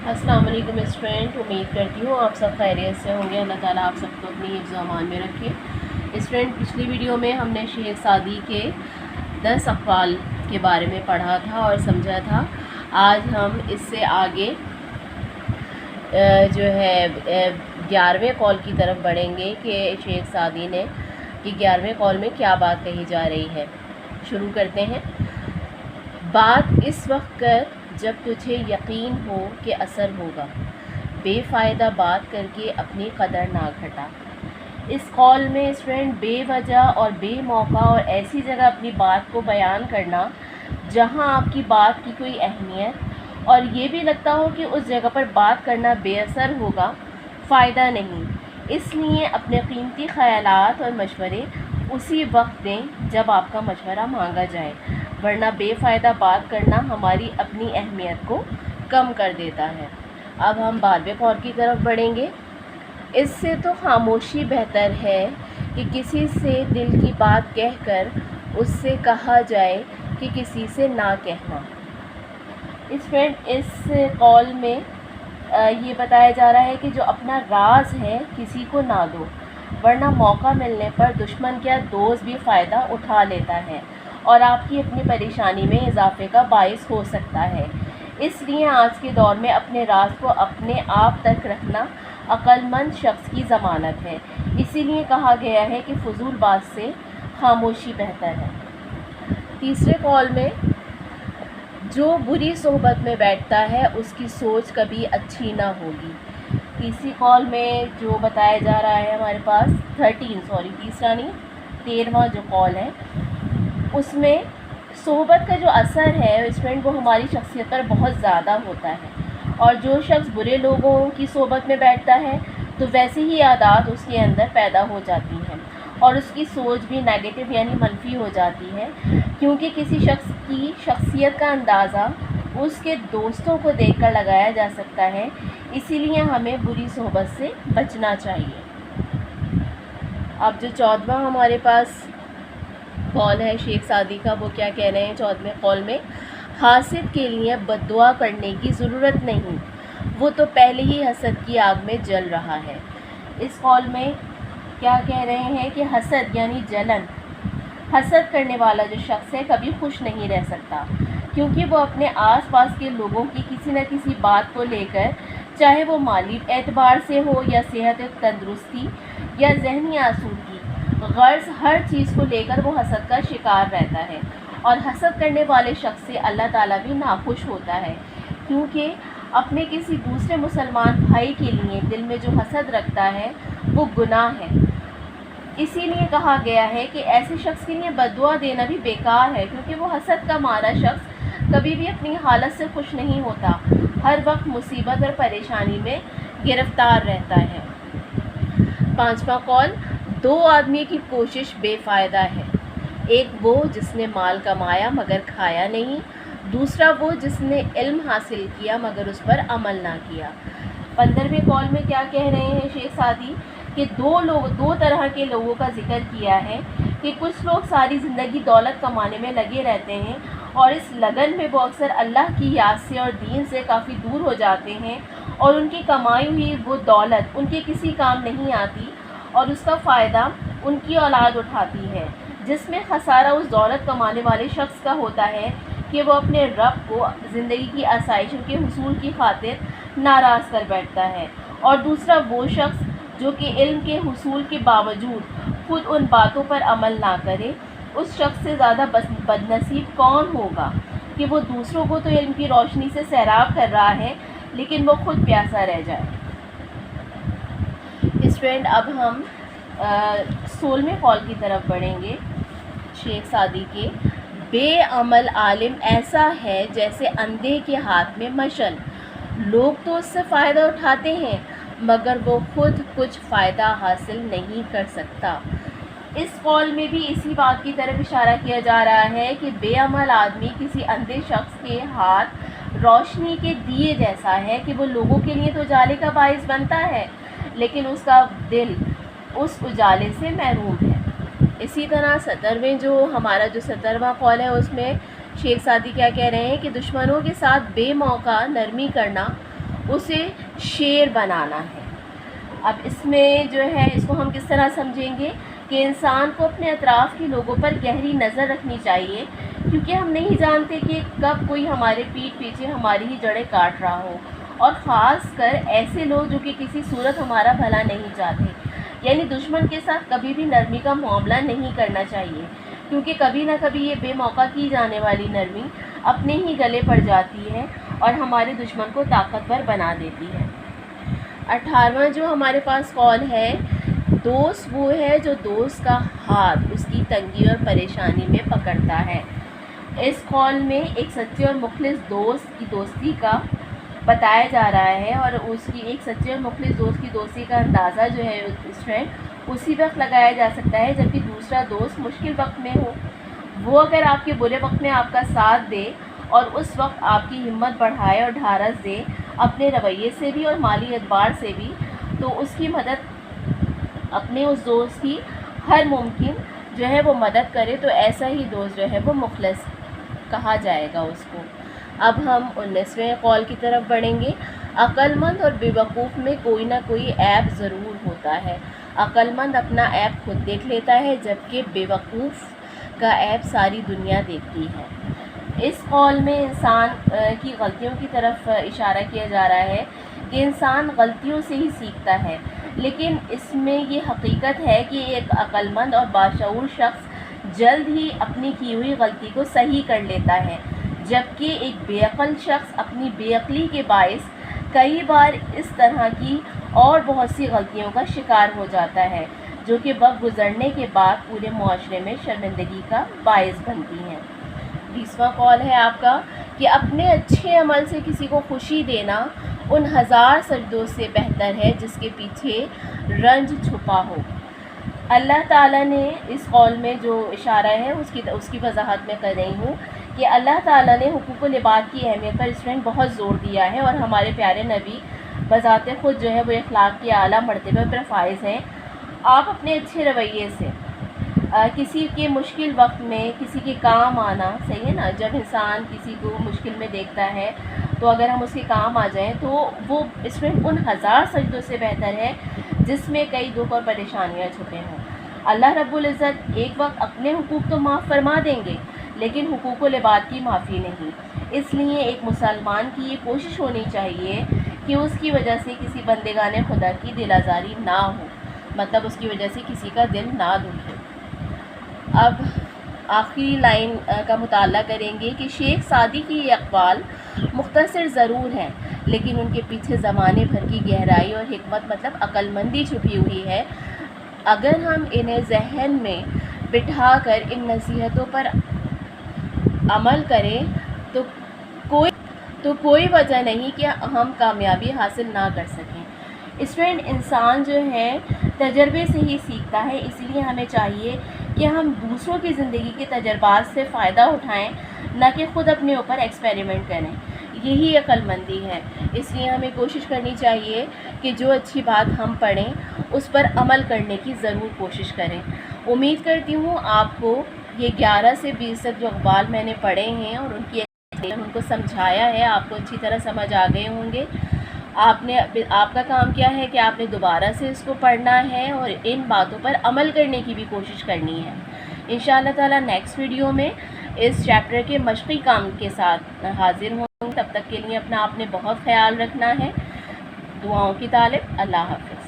अस्सलाम वालेकुम स्टूडेंट, उम्मीद करती हूँ आप सब खैरियत से होंगे। अल्लाह ताला आप सबको अपनी हिफ्ज़ अमान में रखे। स्टूडेंट, पिछली वीडियो में हमने शेख सादी के 10 अक़वाल के बारे में पढ़ा था और समझा था। आज हम इससे आगे जो है 11वें कॉल की तरफ बढ़ेंगे कि शेख सादी ने कि 11वें कॉल में क्या बात कही जा रही है। शुरू करते हैं। बात इस वक्त कर जब तुझे यकीन हो कि असर होगा, बेफ़ायदा बात करके अपनी कदर ना घटा। इस कॉल में स्टूडेंट बेवजह और बेमौका और ऐसी जगह अपनी बात को बयान करना जहां आपकी बात की कोई अहमियत और ये भी लगता हो कि उस जगह पर बात करना बेअसर होगा, फ़ायदा नहीं। इसलिए अपने कीमती ख़यालात और मशवरे उसी वक्त दें जब आपका मशवरा मांगा जाए, वरना बेफ़ायदा बात करना हमारी अपनी अहमियत को कम कर देता है। अब हम 12वें कॉल की तरफ बढ़ेंगे। इससे तो खामोशी बेहतर है कि किसी से दिल की बात कहकर उससे कहा जाए कि किसी से ना कहना। इस कॉल में ये बताया जा रहा है कि जो अपना राज है किसी को ना दो, वरना मौका मिलने पर दुश्मन क्या दोस्त भी फ़ायदा उठा लेता है और आपकी अपनी परेशानी में इजाफे का बाइस हो सकता है। इसलिए आज के दौर में अपने राज को अपने आप तक रखना अक्लमंद शख्स की ज़मानत है। इसीलिए कहा गया है कि फजूल बात से खामोशी बेहतर है। तीसरे कॉल में जो बुरी सोहबत में बैठता है उसकी सोच कभी अच्छी ना होगी। तीसरी कॉल में जो बताया जा रहा है हमारे पास 13वां जो कॉल है उसमें सोहबत का जो असर है स्टूडेंट वो हमारी शख्सियत पर बहुत ज़्यादा होता है। और जो शख्स बुरे लोगों की सोहबत में बैठता है तो वैसे ही आदत उसके अंदर पैदा हो जाती हैं और उसकी सोच भी नेगेटिव यानी मनफी हो जाती है, क्योंकि किसी शख्स की शख्सियत का अंदाज़ा उसके दोस्तों को देखकर लगाया जा सकता है। इसीलिए हमें बुरी सोहबत से बचना चाहिए। अब जो 14वां हमारे पास कॉल है शेख सादी का, वो क्या कह रहे हैं 14वें कॉल में, हासिद के लिए बद्दुआ करने की ज़रूरत नहीं, वो तो पहले ही हसद की आग में जल रहा है। इस कॉल में क्या कह रहे हैं कि हसद यानी जलन, हसद करने वाला जो शख्स है कभी खुश नहीं रह सकता, क्योंकि वो अपने आसपास के लोगों की किसी न किसी बात को लेकर, चाहे वो माली एतबार से हो या सेहत तंदुरुस्ती या जहनी आसूदगी, गर्ज हर चीज़ को लेकर वो हसद का शिकार रहता है। और हसद करने वाले शख्स से अल्लाह ताला भी नाखुश होता है, क्योंकि अपने किसी दूसरे मुसलमान भाई के लिए दिल में जो हसद रखता है वो गुनाह है। इसीलिए कहा गया है कि ऐसे शख्स के लिए बद्दुआ देना भी बेकार है, क्योंकि वो हसद का मारा शख्स कभी भी अपनी हालत से खुश नहीं होता, हर वक्त मुसीबत और परेशानी में गिरफ्तार रहता है। 5वां कॉल, दो आदमी की कोशिश बेफ़ायदा है, एक वो जिसने माल कमाया मगर खाया नहीं, दूसरा वो जिसने इल्म हासिल किया मगर उस पर अमल ना किया। 15वें कॉल में क्या कह रहे हैं शेख सादी कि दो तरह के लोगों का जिक्र किया है कि कुछ लोग सारी ज़िंदगी दौलत कमाने में लगे रहते हैं और इस लगन में वो अक्सर अल्लाह की याद से और दीन से काफ़ी दूर हो जाते हैं और उनकी कमाई हुई वो दौलत उनके किसी काम नहीं आती और उसका फ़ायदा उनकी औलाद उठाती है, जिसमें खसारा उस दौलत कमाने वाले शख्स का होता है कि वो अपने रब को ज़िंदगी की आसाइशों के हुसूल की खातिर नाराज़ कर बैठता है। और दूसरा वो शख्स जो कि इल्म के हुसूल के बावजूद खुद उन बातों पर अमल ना करे। उस शख्स से ज़्यादा बदनसीब कौन होगा कि वो दूसरों को तो इल्म की रोशनी से सैराब कर रहा है लेकिन वो खुद प्यासा रह जाए। स्टूडेंट, अब हम 16वें कॉल की तरफ बढ़ेंगे। शेख सादी के, बेअमल आलिम ऐसा है जैसे अंधे के हाथ में मशल, लोग तो उससे फ़ायदा उठाते हैं मगर वो खुद कुछ फ़ायदा हासिल नहीं कर सकता। इस कॉल में भी इसी बात की तरफ इशारा किया जा रहा है कि बेअमल आदमी किसी अंधे शख्स के हाथ रोशनी के दिए जैसा है कि वो लोगों के लिए तो उजाले का बाइस बनता है लेकिन उसका दिल उस उजाले से महरूम है। इसी तरह 17वां कॉल है उसमें शेख सादी क्या कह रहे हैं कि दुश्मनों के साथ बेमौका नरमी करना اسے شیر بنانا ہے۔ اب اس میں جو ہے اس کو ہم کس طرح سمجھیں گے کہ انسان کو اپنے اطراف کے لوگوں پر گہری نظر رکھنی چاہیے، کیونکہ ہم نہیں جانتے کہ کب کوئی ہمارے پیٹھ پیچھے ہماری ہی جڑیں کاٹ رہا ہو، اور خاص کر ایسے لوگ جو کہ کسی صورت ہمارا بھلا نہیں چاہتے۔ یعنی دشمن کے ساتھ کبھی بھی نرمی کا معاملہ نہیں کرنا چاہیے، کیونکہ کبھی نہ کبھی یہ بے موقع کی جانے والی نرمی اپنے ہی گلے پڑ جاتی ہے اور ہمارے دشمن کو طاقتور بنا دیتی ہے۔ 18واں جو ہمارے پاس قول ہے، دوست وہ ہے جو دوست کا ہاتھ اس کی تنگی اور پریشانی میں پکڑتا ہے۔ اس قول میں ایک سچے اور مخلص دوست کی دوستی کا بتایا جا رہا ہے، اور اس کی ایک سچے اور مخلص دوست کی دوستی کا اندازہ جو ہے اسٹوڈنٹ اسی وقت لگایا جا سکتا ہے جبکہ دوسرا دوست مشکل وقت میں ہو۔ وہ اگر آپ کے برے وقت میں آپ کا ساتھ دے اور اس وقت آپ کی ہمت بڑھائے اور ڈھارس دے اپنے رویے سے بھی اور مالی اعتبار سے بھی، تو اس کی مدد اپنے اس دوست کی ہر ممکن جو ہے وہ مدد کرے، تو ایسا ہی دوست جو ہے وہ مخلص کہا جائے گا اس کو۔ اب ہم 19ویں قول کی طرف بڑھیں گے۔ عقل مند اور بے وقوف میں کوئی نہ کوئی عیب ضرور ہوتا ہے۔ عقل مند اپنا عیب خود دیکھ لیتا ہے، جبکہ بے وقوف کا عیب ساری دنیا دیکھتی ہے۔ اس قول میں انسان کی غلطیوں کی طرف اشارہ کیا جا رہا ہے کہ انسان غلطیوں سے ہی سیکھتا ہے، لیکن اس میں یہ حقیقت ہے کہ ایک عقل مند اور باشعور شخص جلد ہی اپنی کی ہوئی غلطی کو صحیح کر لیتا ہے، جبکہ ایک بے عقل شخص اپنی بے عقلی کے باعث کئی بار اس طرح کی اور بہت سی غلطیوں کا شکار ہو جاتا ہے، جو کہ وقت گزرنے کے بعد پورے معاشرے میں شرمندگی کا باعث بنتی ہیں۔ 20واں قول ہے آپ کا کہ اپنے اچھے عمل سے کسی کو خوشی دینا ان 1000 سجدوں سے بہتر ہے جس کے پیچھے رنج چھپا ہو۔ اللہ تعالیٰ نے اس قول میں جو اشارہ ہے اس کی وضاحت میں کر رہی ہوں کہ اللہ تعالیٰ نے حقوق و لباد کی اہمیت پر اس میں بہت زور دیا ہے، اور ہمارے پیارے نبی بذات خود جو ہے وہ اخلاق کے اعلیٰ مرتبے پر فائز ہیں۔ آپ اپنے اچھے رویے سے کسی کے مشکل وقت میں کسی کے کام آنا، صحیح ہے نا، جب انسان کسی کو مشکل میں دیکھتا ہے تو اگر ہم اس کے کام آ جائیں تو وہ اس میں ان 1000 سجدوں سے بہتر ہے جس میں کئی دکھ اور پریشانیاں چھپے ہوں۔ اللہ رب العزت ایک وقت اپنے حقوق تو معاف فرما دیں گے، لیکن حقوق و لباد کی معافی نہیں۔ اس لیے ایک مسلمان کی یہ کوشش ہونی چاہیے کہ اس کی وجہ سے کسی بندگان خدا کی دل آزاری نہ ہو، مطلب اس کی وجہ سے کسی کا دل نہ دکھے۔ اب آخری لائن کا مطالعہ کریں گے کہ شیخ سعدی کی یہ اقوال مختصر ضرور ہیں، لیکن ان کے پیچھے زمانے بھر کی گہرائی اور حکمت مطلب عقل مندی چھپی ہوئی ہے۔ اگر ہم انہیں ذہن میں بٹھا کر ان نصیحتوں پر عمل کریں تو کوئی وجہ نہیں کہ ہم کامیابی حاصل نہ کر سکیں۔ اسٹوڈنٹ، انسان جو ہے تجربے سے ہی سیکھتا ہے، اسی لیے ہمیں چاہیے کہ ہم دوسروں کی زندگی کے تجربات سے فائدہ اٹھائیں، نہ کہ خود اپنے اوپر ایکسپیریمنٹ کریں۔ یہی عقل مندی ہے۔ اس لیے ہمیں کوشش کرنی چاہیے کہ جو اچھی بات ہم پڑھیں اس پر عمل کرنے کی ضرور کوشش کریں۔ امید کرتی ہوں آپ کو یہ 11 سے 20 تک جو اقوال میں نے پڑھے ہیں اور ان کو سمجھایا ہے، آپ کو اچھی طرح سمجھ آ گئے ہوں گے۔ آپ کا کام کیا ہے کہ آپ نے دوبارہ سے اس کو پڑھنا ہے اور ان باتوں پر عمل کرنے کی بھی کوشش کرنی ہے۔ انشاءاللہ تعالیٰ نیکسٹ ویڈیو میں اس چیپٹر کے مشقی کام کے ساتھ حاضر ہوں۔ تب تک کے لیے اپنا آپ نے بہت خیال رکھنا ہے۔ دعاؤں کی طالب، اللہ حافظ۔